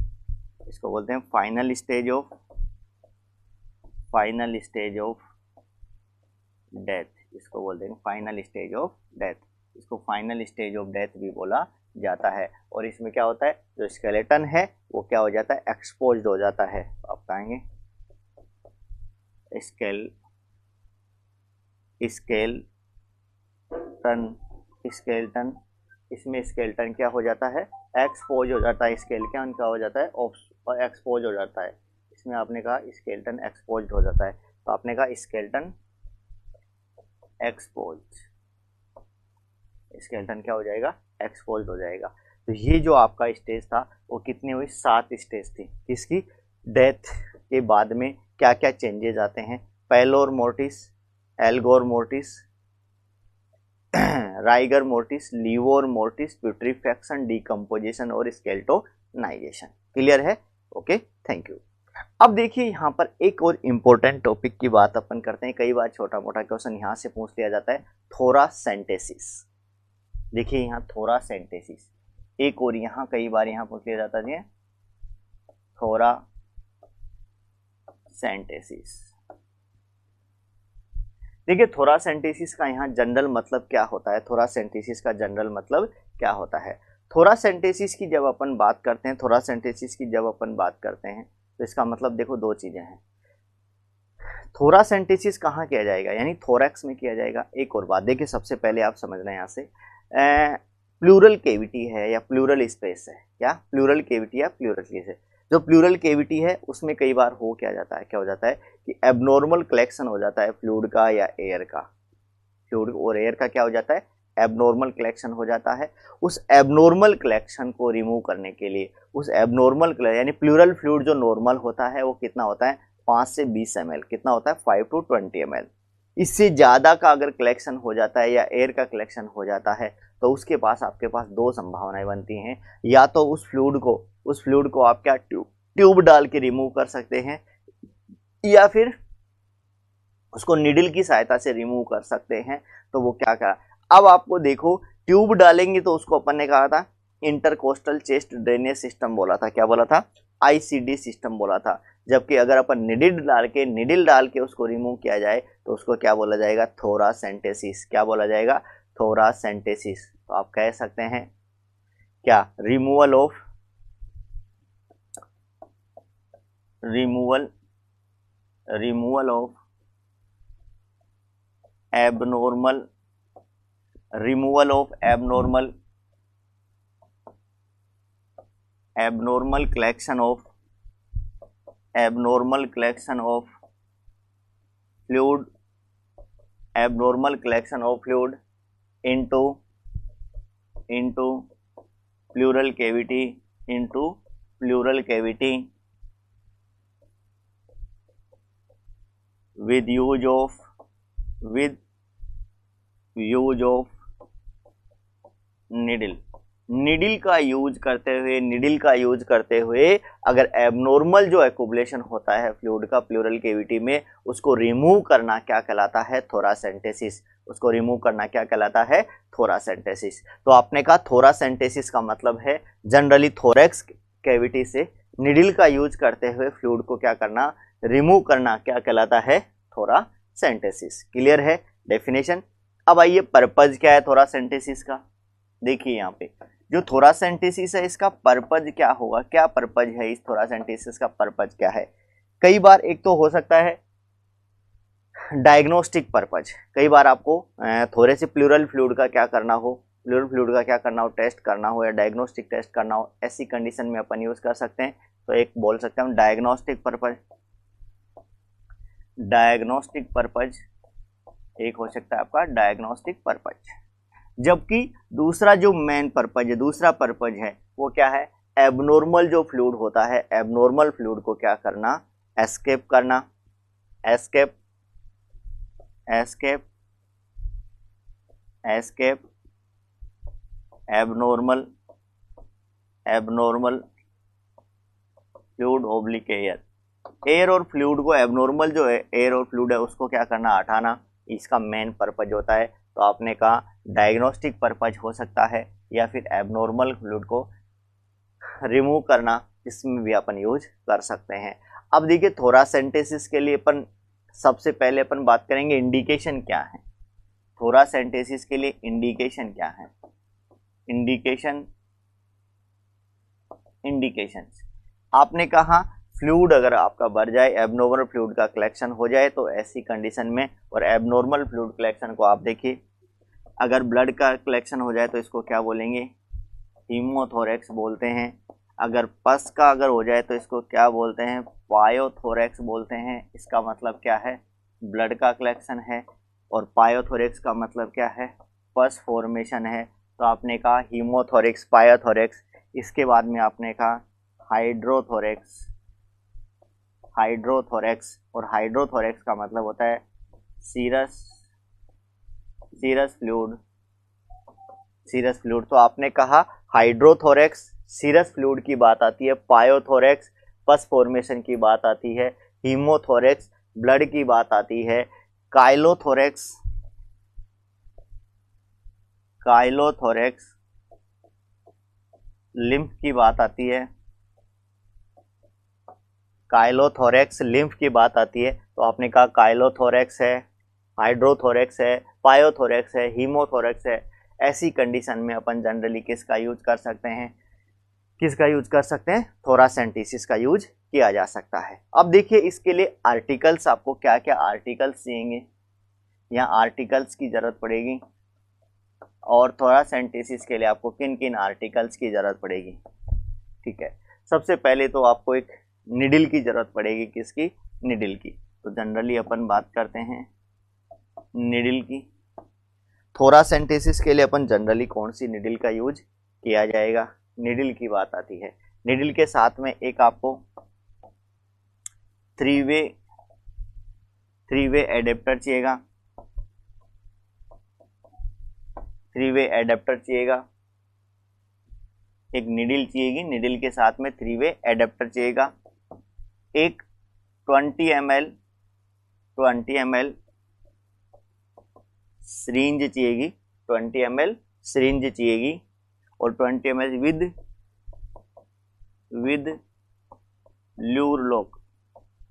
इसको बोलते हैं फाइनल स्टेज ऑफ डेथ। इसको बोलते हैं फाइनल स्टेज ऑफ डेथ। इसको फाइनल स्टेज ऑफ डेथ भी बोला जाता है। और इसमें क्या होता है? जो स्केलेटन है वो क्या हो जाता है? एक्सपोज्ड हो जाता है। आप कहेंगे स्केलेटन, इसमें स्केलेटन क्या हो जाता है? एक्सपोज हो जाता है। स्केलेटन क्या हो जाता है? एक्सपोज हो जाता है। इसमें आपने कहा स्केलेटन एक्सपोज हो जाता है, तो आपने कहा स्केलेटन एक्सपोज, स्केलेटन क्या हो जाएगा? एक्सपोज हो जाएगा। तो ये जो आपका स्टेज था वो कितनी हुई? 7 स्टेज थी। किसकी? डेथ के बाद में क्या क्या चेंजेस आते हैं? Pallor mortis, algor mortis, rigor mortis, livor mortis, putrefaction, decomposition और स्केल्टोनाइजेशन। क्लियर है? Okay, thank you. अब देखिए यहाँ पर एक और इम्पोर्टेंट टॉपिक की बात अपन करते हैं। कई बार छोटा मोटा क्वेश्चन यहाँ से पूछ लिया जाता है, थोरासेंटेसिस। देखिए यहाँ थोरासेंटेसिस, एक और यहाँ कई बार यहाँ पूछ लिया जाता है थोरासेंटेसिस। देखिए थोरासेंटेसिस का यहाँ जनरल मतलब क्या होता है? थोरासेंटेसिस का जनरल मतलब क्या होता है? थोरासेंटेसिस की जब अपन बात करते हैं, थोरासेंटेसिस की जब अपन बात करते हैं तो इसका मतलब देखो दो चीजें हैं। थोरासेंटेसिस कहाँ किया जाएगा? यानी थोरैक्स में किया जाएगा। एक और बात देखिए, सबसे पहले आप समझना यहाँ से, प्लूरल केविटी है या प्लूरल स्पेस है। क्या? प्लूरल केविटी या प्लूरल स्पेस है। जो प्लूरल केविटी है उसमें कई बार हो क्या जाता है? क्या हो जाता है कि एबनॉर्मल कलेक्शन हो जाता है फ्लूइड का या एयर का। फ्लूइड और एयर का क्या हो जाता है? एबनॉर्मल कलेक्शन हो जाता है। उस एबनॉर्मल कलेक्शन को रिमूव करने के लिए, उस एबनॉर्मल यानी प्लूरल फ्लूइड जो नॉर्मल होता है वो कितना होता है? 5 से 20 ml। कितना होता है? 5 to 20 ml। इससे ज़्यादा का अगर कलेक्शन हो जाता है या एयर का कलेक्शन हो जाता है तो उसके पास आपके पास दो संभावनाएं बनती हैं। या तो उस फ्लूइड को आप क्या ट्यूब डाल के रिमूव कर सकते हैं, या फिर उसको निडल की सहायता से रिमूव कर सकते हैं। तो वो क्या करा? अब आपको देखो, ट्यूब डालेंगे तो उसको अपन ने कहा था इंटरकोस्टल चेस्ट ड्रेनेज सिस्टम बोला था। क्या बोला था? ICD सिस्टम बोला था। जबकि अगर अपन निडिल डाल के उसको रिमूव किया जाए तो उसको क्या बोला जाएगा? थोरासेंटेसिस। क्या बोला जाएगा? थोरासेंटेसिस। तो आप कह सकते हैं क्या? Removal of abnormal collection of fluid into pleural cavity with use of needle. Needle का यूज करते हुए अगर एबनॉर्मल जो एक्युमुलेशन होता है फ्लूइड का प्लूरल कैविटी में, उसको रिमूव करना क्या कहलाता है? थोरासेंटेसिस। उसको रिमूव करना क्या कहलाता है? थोरासेंटेसिस। तो आपने कहा थोरासेंटेसिस का मतलब है जनरली थोरैक्स कैविटी से निडल का यूज करते हुए फ्लूइड को क्या करना? रिमूव करना क्या कहलाता है? थोरासेंटेसिस। क्लियर है डेफिनेशन? अब आइए पर्पज क्या है थोरासेंटेसिस का। देखिए यहाँ पे जो थोरासेंटेसिस है इसका पर्पज क्या होगा? क्या पर्पज है इस थोरासेंटेसिस का? पर्पज क्या है? कई बार एक तो हो सकता है डायग्नोस्टिक पर्पज। कई बार आपको थोड़े से प्लूरल फ्लूइड का क्या करना हो, टेस्ट करना हो या डायग्नोस्टिक टेस्ट करना हो, ऐसी कंडीशन में अपन यूज कर सकते हैं। तो एक बोल सकते हैं हम डायग्नोस्टिक पर्पज एक हो सकता है आपका डायग्नोस्टिक पर्पज। जबकि दूसरा जो मेन पर्पज है, दूसरा पर्पज है वो क्या है? एबनॉर्मल जो फ्लूइड होता है, एबनॉर्मल फ्लूइड को क्या करना? एस्केप करना। Escape abnormal fluid oblique air और फ्लूइड को, एबनॉर्मल जो है एयर और फ्लूइड है उसको क्या करना? हटाना। इसका मेन पर्पज होता है। तो आपने कहा डायग्नोस्टिक पर्पज हो सकता है या फिर एबनॉर्मल फ्लूइड को रिमूव करना, इसमें भी अपन यूज कर सकते हैं। अब देखिए थोरासेंटेसिस के लिए अपन सबसे पहले अपन बात करेंगे इंडिकेशन क्या है। थोरासेंटेसिस के लिए इंडिकेशन क्या है? इंडिकेशंस आपने कहा फ्लूइड अगर आपका बढ़ जाए, एबनॉर्मल फ्लूइड का कलेक्शन हो जाए, तो ऐसी कंडीशन में, और एबनॉर्मल फ्लूइड कलेक्शन को आप देखिए, अगर ब्लड का कलेक्शन हो जाए तो इसको क्या बोलेंगे? हीमोथोरैक्स बोलते हैं। अगर पस का अगर हो जाए तो इसको क्या बोलते हैं? पायोथोरैक्स बोलते हैं। इसका मतलब क्या है? ब्लड का कलेक्शन है। और पायोथोरैक्स का मतलब क्या है? पस फॉर्मेशन है। तो आपने कहा हीमोथोरैक्स, पायोथोरैक्स। इसके बाद में आपने कहा हाइड्रोथोरैक्स। और हाइड्रोथोरैक्स का मतलब होता है सीरस फ्लूइड। तो आपने कहा हाइड्रोथोरैक्स, सीरस फ्लूइड की बात आती है। पायोथोरैक्स पस फॉर्मेशन की बात आती है। हीमोथोरैक्स ब्लड की बात आती है। काइलोथोरैक्स लिम्फ की बात आती है। काइलोथोरैक्स लिम्फ की बात आती है। तो आपने कहा काइलोथोरैक्स है, हाइड्रोथोरैक्स है, पायोथोरैक्स है, हीमोथोरैक्स है। ऐसी कंडीशन में अपन जनरली किसका यूज कर सकते हैं? थोरासेंटेसिस का यूज किया जा सकता है। अब देखिए इसके लिए आर्टिकल्स, आपको क्या क्या आर्टिकल्स चाहिए, यहाँ आर्टिकल्स की जरूरत पड़ेगी। और थोरासेंटेसिस के लिए आपको किन किन आर्टिकल्स की जरूरत पड़ेगी? ठीक है, सबसे पहले तो आपको एक निडल की जरूरत पड़ेगी। किसकी? निडल की। तो जनरली अपन बात करते हैं निडल की। थोरासेंटेसिस के लिए अपन जनरली कौन सी निडल का यूज किया जाएगा? निडल की बात आती है। निडल के साथ में एक आपको थ्री वे एडेप्टर चाहिएगा। एक निडल चाहिएगी, निडल के साथ में 3 वे एडेप्टर चाहिएगा। एक 20 ml सिरिंज चाहिएगी, 20 ml सिरिंज चाहिएगी। और 20 ml विद ल्यूर लॉक,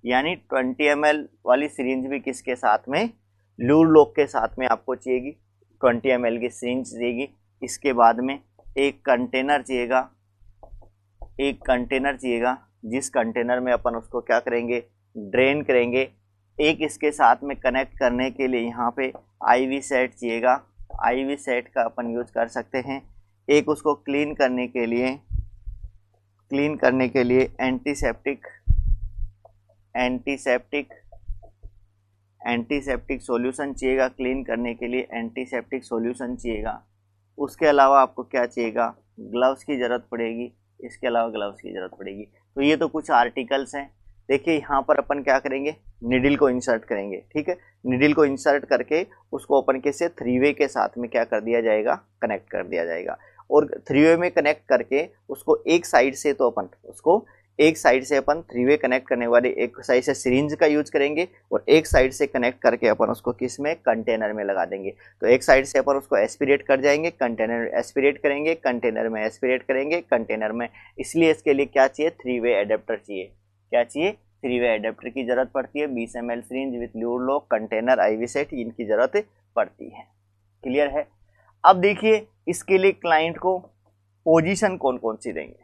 यानी 20 ml वाली सिरिंज भी किसके साथ में? ल्यूर लॉक के साथ में आपको चाहिएगी। 20 ml की सिरिंज चाहिएगी। इसके बाद में एक कंटेनर चाहिएगा, जिस कंटेनर में अपन उसको क्या करेंगे? ड्रेन करेंगे। एक इसके साथ में कनेक्ट करने के लिए यहाँ पे IV सेट चाहिएगा। IV सेट का अपन यूज कर सकते हैं। एक उसको क्लीन करने के लिए एंटीसेप्टिक सॉल्यूशन चाहिएगा। क्लीन करने के लिए एंटीसेप्टिक सॉल्यूशन चाहिएगा। उसके अलावा आपको क्या चाहिएगा? ग्लव्स की ज़रूरत पड़ेगी। इसके अलावा ग्लव्स की ज़रूरत पड़ेगी। तो ये तो कुछ आर्टिकल्स हैं। देखिए यहाँ पर अपन क्या करेंगे, निडिल को इंसर्ट करेंगे, ठीक है। निडिल को इंसर्ट करके उसको अपन कैसे 3 वे के साथ में क्या कर दिया जाएगा, कनेक्ट कर दिया जाएगा। और 3 वे में कनेक्ट करके उसको एक साइड से, तो अपन उसको एक साइड से अपन 3 वे कनेक्ट करने वाले एक साइड से सिरिंज का यूज करेंगे और एक साइड से कनेक्ट करके अपन उसको किस में, कंटेनर में लगा देंगे। तो एक साइड से अपन उसको एस्पिरेट कर जाएंगे, कंटेनर एस्पिरेट करेंगे, कंटेनर में एस्पिरेट करेंगे, कंटेनर में। इसलिए इसके लिए क्या चाहिए, 3 वे एडेप्टर चाहिए। क्या चाहिए, 3 वे एडेप्टर की जरूरत पड़ती है। 20 ml syringe with lewd lock, container, IV set, इनकी जरूरत पड़ती है। क्लियर है। अब देखिए इसके लिए क्लाइंट को पोजीशन कौन कौन सी देंगे,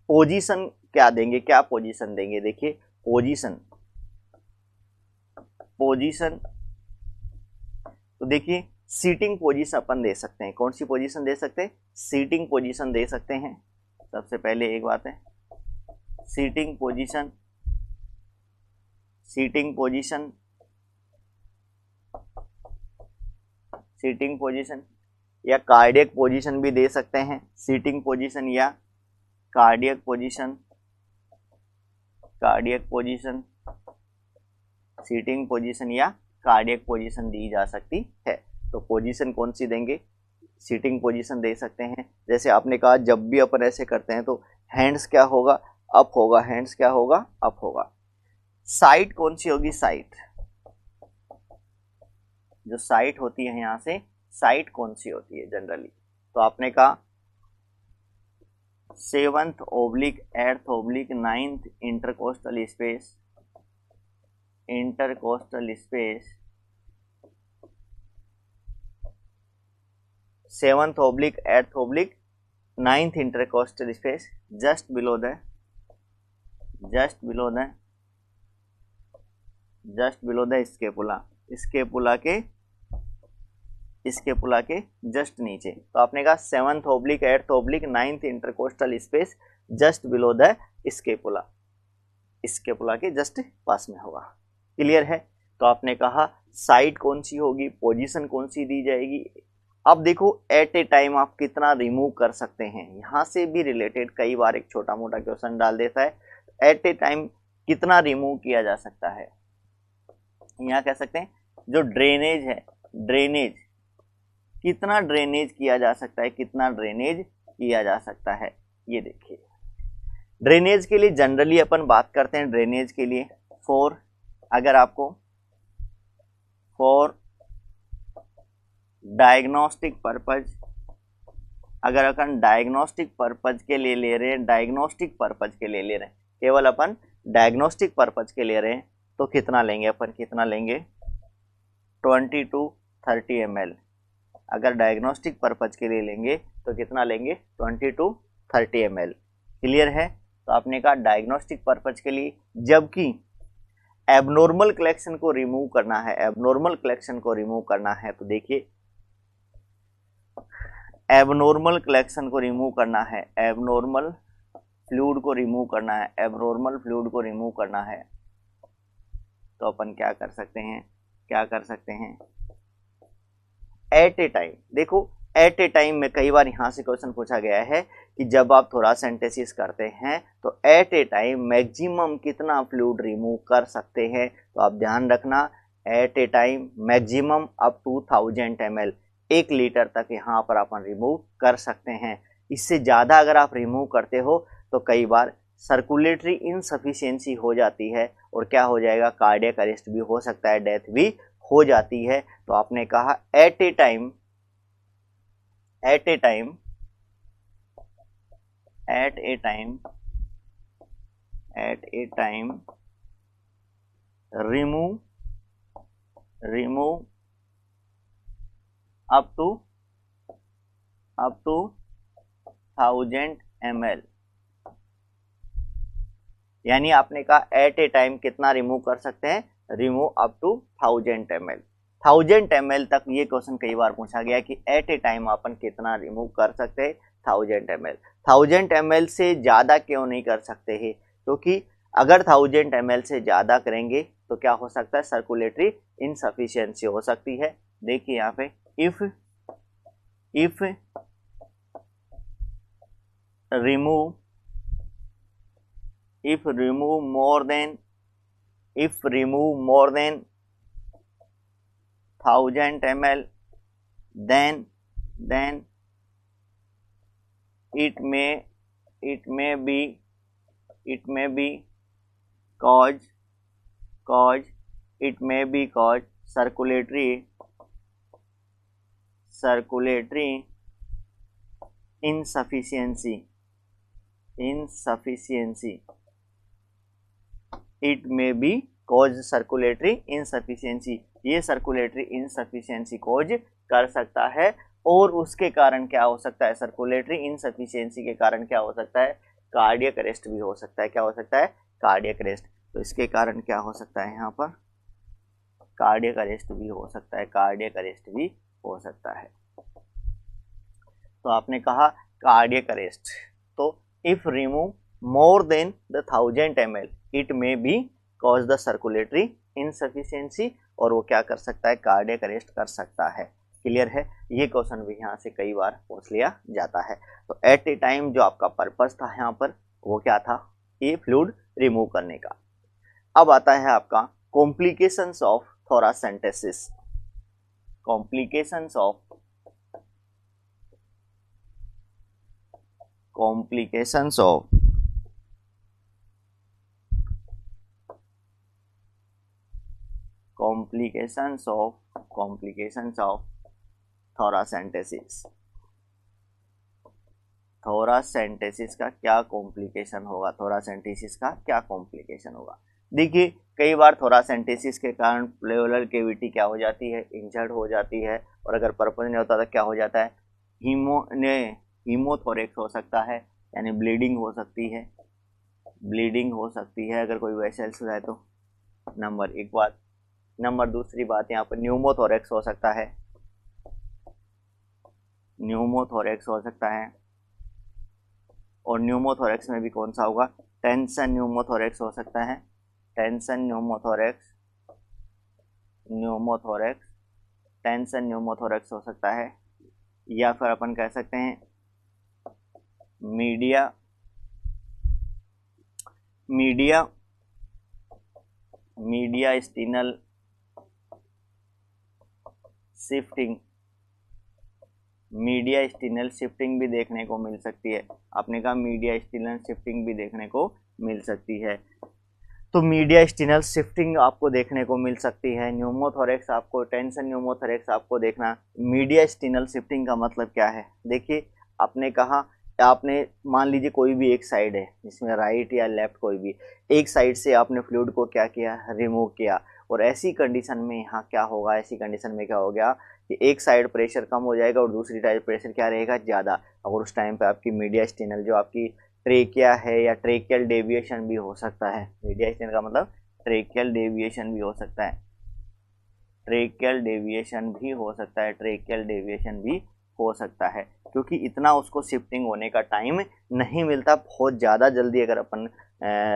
पोजीशन क्या देंगे, क्या पोजीशन देंगे। देखिए पोजीशन तो देखिए सीटिंग पोजीशन अपन दे सकते हैं। कौन सी पोजीशन दे सकते हैं, सीटिंग पोजीशन दे सकते हैं। सबसे पहले एक बात है, sitting position, sitting position, sitting position या कार्डियक पोजीशन भी दे सकते हैं। सीटिंग पोजीशन या cardiac position, cardiac position, sitting position या कार्डियक पोजीशन दी जा सकती है। तो पोजीशन कौन सी देंगे, सीटिंग पोजीशन दे सकते हैं। जैसे आपने कहा जब भी अपन ऐसे करते हैं तो हैंड्स क्या होगा, अप होगा, हैंड्स क्या होगा, अप होगा। साइट कौन सी होगी, साइट, जो साइट होती है यहाँ से साइट कौन सी होती है जनरली, तो आपने कहा 7th oblique 8th oblique 9th intercostal space, intercostal space 7th oblique 8th oblique 9th intercostal space just below the scapula, scapula के जस्ट नीचे। तो आपने कहा 7th oblique 8th oblique 9th intercostal space just below the scapula, scapula के जस्ट पास में होगा। क्लियर है। तो आपने कहा साइड कौन सी होगी, पोजीशन कौन सी दी जाएगी। अब देखो एट ए टाइम आप कितना रिमूव कर सकते हैं, यहाँ से भी रिलेटेड कई बार एक छोटा मोटा क्वेश्चन डाल देता है। एट ए टाइम कितना रिमूव किया जा सकता है, यहाँ कह सकते हैं जो ड्रेनेज है, ड्रेनेज कितना ड्रेनेज किया जा सकता है, कितना ड्रेनेज किया जा सकता है। ये देखिए ड्रेनेज के लिए जनरली अपन बात करते हैं, ड्रेनेज के लिए फॉर, अगर आपको फॉर डायग्नोस्टिक पर्पज, अगर अपन डायग्नोस्टिक पर्पज के लिए ले रहे हैं, डायग्नोस्टिक पर्पज के लिए ले रहे हैं, केवल अपन डायग्नोस्टिक पर्पज के ले रहे हैं, तो कितना लेंगे अपन, कितना लेंगे 20 to 30 ml। अगर डायग्नोस्टिक पर्पज के लिए लेंगे तो कितना लेंगे 20 to 30 ml। क्लियर है। तो आपने कहा डायग्नोस्टिक पर्पज के लिए, जबकि एबनॉर्मल कलेक्शन को रिमूव करना है, एबनॉर्मल कलेक्शन को रिमूव करना है, तो देखिए एबनॉर्मल कलेक्शन को रिमूव करना है, एबनॉर्मल फ्लूइड को रिमूव करना है, एबनॉर्मल फ्लूइड को रिमूव करना है, तो अपन क्या कर सकते हैं, क्या कर सकते हैं एट ए टाइम। देखो एट ए टाइम में कई बार यहाँ से क्वेश्चन पूछा गया है कि जब आप थोरासेंटेसिस करते हैं तो एट ए टाइम मैक्सिमम कितना फ्लूइड रिमूव कर सकते हैं। तो आप ध्यान रखना at a time maximum up to 1000 ml, 1 litre तक यहाँ पर अपन रिमूव कर सकते हैं। इससे ज़्यादा अगर आप रिमूव करते हो तो कई बार सर्कुलेटरी इनसफिशिएंसी हो जाती है और क्या हो जाएगा, कार्डियक अरेस्ट भी हो सकता है, डेथ भी हो जाती है। तो आपने कहा at a time, at a time, at a time, at a time remove up to 1000 ml। यानी आपने कहा एट ए टाइम कितना रिमूव कर सकते हैं, remove up to 1000 ml। 1000 ml तक ये क्वेश्चन कई बार पूछा गया कि एट ए टाइम अपन कितना रिमूव कर सकते हैं, 1000 ml। 1000 ml से ज़्यादा क्यों नहीं कर सकते हैं, क्योंकि अगर 1000 ml से ज़्यादा करेंगे तो क्या हो सकता है, सर्कुलेटरी इनसफिशिएंसी हो सकती है। देखिए यहाँ पे if if remove more than 1000 ml, then it may be cause circulatory insufficiency. It may be cause circulatory insufficiency. ये सर्कुलेटरी इनसफिशिएंसी कॉज कर सकता है, और उसके कारण क्या हो सकता है, सर्कुलेटरी इनसफिशिएंसी के कारण क्या हो सकता है, कार्डियक अरेस्ट भी हो सकता है। क्या हो सकता है, कार्डियक अरेस्ट। तो इसके कारण क्या हो सकता है, यहाँ पर कार्डियक अरेस्ट भी हो सकता है, कार्डियक अरेस्ट भी हो सकता है। तो आपने कहा कार्डियक अरेस्ट, तो if remove more than the 1000 ml it may be cause the circulatory insufficiency, और वो क्या कर सकता है, कार्डियक अरेस्ट कर सकता है। क्लियर है, ये क्वेश्चन भी यहाँ से कई बार पूछ लिया जाता है। तो एट ए टाइम जो आपका पर्पस था यहाँ पर वो क्या था, ये फ्लूइड रिमूव करने का। अब आता है आपका complications of thoracentesis. Complications of thoracentesis. Thoracentesis का क्या कॉम्प्लिकेशन होगा, थोरासेंटेसिस का क्या कॉम्प्लिकेशन होगा। देखिए कई बार थोरासेंटेसिस के कारण प्लेवरल कैविटी क्या हो जाती है, इंजर्ड हो जाती है, और अगर पर्पस नहीं होता तो क्या हो जाता है, हीमोथोरेक्स हो सकता है, यानी ब्लीडिंग हो सकती है अगर कोई वेसल्स हो जाए तो। नंबर एक बात। नंबर दूसरी बात, यहाँ पर न्यूमोथोरेक्स हो सकता है, और न्यूमोथोरेक्स में भी कौन सा होगा, टेंशन न्यूमोथोरेक्स हो सकता है, टेंशन न्यूमोथोरेक्स हो सकता है, या फिर अपन कह सकते हैं मीडिया स्टीनल शिफ्टिंग भी देखने को मिल सकती है। आपने कहा मीडिया स्टीनल शिफ्टिंग भी देखने को मिल सकती है, तो मीडिया स्टीनल शिफ्टिंग आपको देखने को मिल सकती है। न्यूमोथोरेक्स आपको, टेंशन न्यूमोथोरेक्स आपको देखना। मीडिया स्टीनल शिफ्टिंग का मतलब क्या है, देखिए आपने कहा, आपने मान लीजिए कोई भी एक साइड है जिसमें राइट या लेफ्ट कोई भी एक साइड से आपने फ्लूइड को क्या किया, रिमूव किया, और ऐसी कंडीशन में यहाँ क्या होगा, ऐसी कंडीशन में क्या हो गया कि एक साइड प्रेशर कम हो जाएगा और दूसरी साइड प्रेशर क्या रहेगा, ज़्यादा। और उस टाइम पे आपकी मीडिया स्टीनल जो आपकी ट्रेकिया है या ट्रेकियल डेविएशन भी हो सकता है। मीडिया स्टीनल का मतलब ट्रेकियल डेविएशन भी हो सकता है, ट्रेकियल डेविएशन भी हो सकता है, क्योंकि इतना उसको शिफ्टिंग होने का टाइम नहीं मिलता। बहुत ज़्यादा जल्दी अगर अपन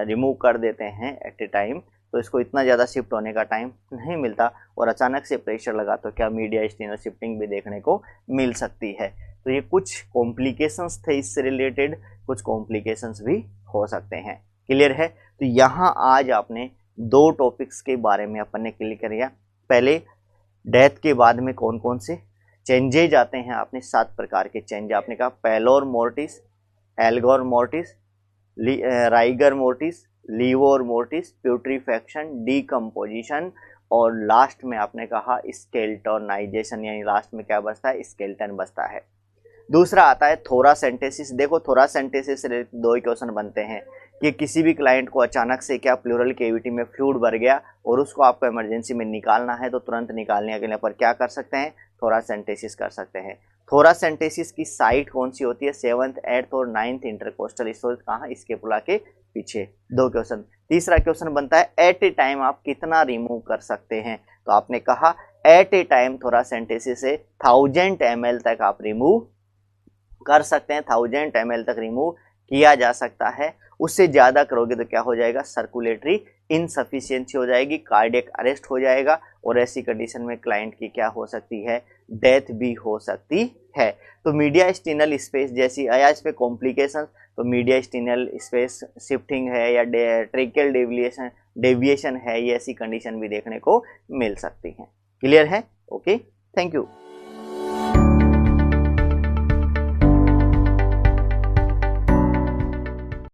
रिमूव कर देते हैं एट ए टाइम तो इसको इतना ज़्यादा शिफ्ट होने का टाइम नहीं मिलता, और अचानक से प्रेशर लगा तो क्या मीडिया स्टीनल शिफ्टिंग भी देखने को मिल सकती है। तो ये कुछ कॉम्प्लिकेशंस थे इससे रिलेटेड, कुछ कॉम्प्लिकेशंस भी हो सकते हैं। क्लियर है, तो यहाँ आज आपने दो टॉपिक्स के बारे में अपन ने क्लियर किया। पहले डेथ के बाद में कौन कौन से चेंजेज आते हैं, आपने 7 प्रकार के चेंज आपने कहा, pallor mortis, algor mortis, rigor mortis, livor mortis, putrefaction, decomposition, और लास्ट में आपने कहा स्केल्टोनाइजेशन, यानी लास्ट में क्या बचता है, स्केल्टन बचता है। दूसरा आता है थोरासेंटेसिस। देखो थोरासेंटेसिस से दो ही क्वेश्चन बनते हैं कि किसी भी क्लाइंट को अचानक से क्या प्लूरल कैविटी में फ्लूइड भर गया और उसको आपको इमरजेंसी में निकालना है, तो तुरंत निकालने के लिए पर क्या कर सकते हैं, थोरासेंटेसिस कर सकते हैं। थोरासेंटेसिस की साइट कौन सी होती है, 7th, 8th और 9th इंटरकोस्टल स्टोरेज, कहाँ, स्केपुला के पीछे। दो क्वेश्चन। तीसरा क्वेश्चन बनता है एट ए टाइम आप कितना रिमूव कर सकते हैं, तो आपने कहा एट ए टाइम थोरासेंटेसिस से 1000 ml तक आप रिमूव कर सकते हैं, 1000 ml तक रिमूव किया जा सकता है। उससे ज़्यादा करोगे तो क्या हो जाएगा, सर्कुलेटरी इनसफिशियंसी हो जाएगी, कार्डियक अरेस्ट हो जाएगा और ऐसी कंडीशन में क्लाइंट की क्या हो सकती है, डेथ भी हो सकती है। तो मीडियास्टिनल स्पेस जैसी आया इस पे कॉम्प्लिकेशन, तो मीडियास्टिनल स्पेस शिफ्टिंग है या ट्रेकियल डेविएशन है, ये ऐसी कंडीशन भी देखने को मिल सकती है। क्लियर है? Okay, thank you.